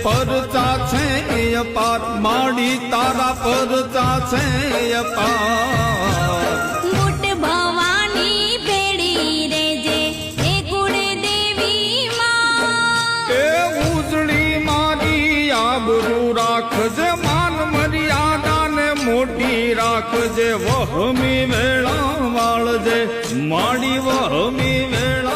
પરચા છે અપાર માડી તારા પરચા છે અપાર મુટ ભવાની ભેડી રેજે એ કુળ દેવી માં એ ઉજળી મારી આબરૂ રાખજે માન મર્યાદાને મોટી રાખજે વહમી વેળા વાળજે માડી વહમી વેળા